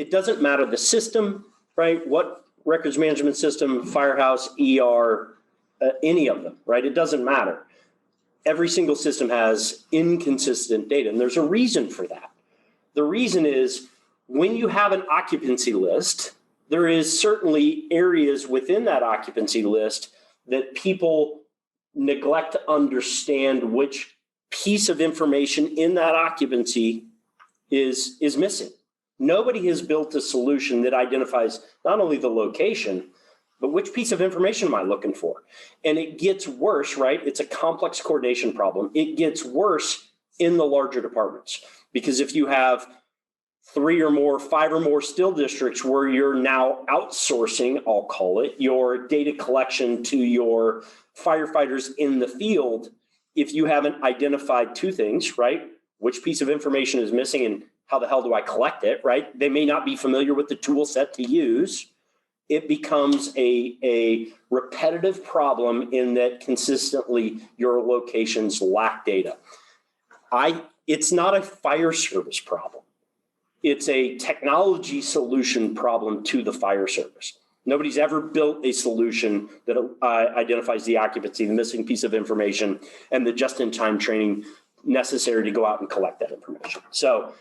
it doesn't matter the system, right? What records management system, Firehouse, ER, any of them, right? It doesn't matter. Every single system has inconsistent data, and there's a reason for that. The reason is when you have an occupancy list, there is certainly areas within that occupancy list that people neglect to understand which piece of information in that occupancy is missing. Nobody has built a solution that identifies not only the location, but which piece of information am I looking for? And it gets worse, right? It's a complex coordination problem. It gets worse in the larger departments, because if you have 3 or more, 5 or more still districts where you're now outsourcing, I'll call it, your data collection to your firefighters in the field, if you haven't identified 2 things, right? Which piece of information is missing and how the hell do I collect it, right? They may not be familiar with the tool set to use. It becomes a repetitive problem in that consistently your locations lack data. It's not a fire service problem. It's a technology solution problem to the fire service. Nobody's ever built a solution that identifies the occupancy, the missing piece of information, and the just-in-time training necessary to go out and collect that information. So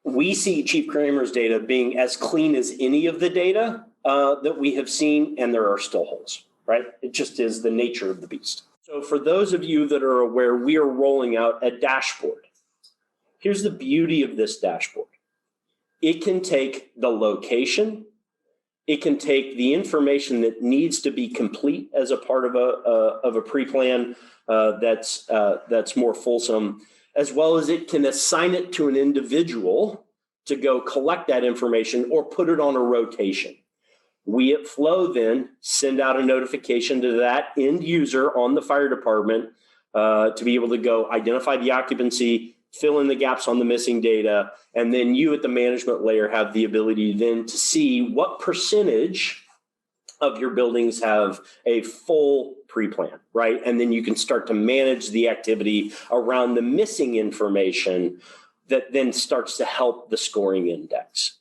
we see Chief Kramer's data being as clean as any of the data that we have seen, and there are still holes, right? It just is the nature of the beast. So for those of you that are aware, we are rolling out a dashboard. Here's the beauty of this dashboard. It can take the location, it can take the information that needs to be complete as a part of a pre-plan that's more fulsome, as well as it can assign it to an individual to go collect that information or put it on a rotation. We at Flow then send out a notification to that end user on the fire department to be able to go identify the occupancy, fill in the gaps on the missing data, and then you at the management layer have the ability then to see what percentage of your buildings have a full pre-plan, right? And then you can start to manage the activity around the missing information that then starts to help the scoring index.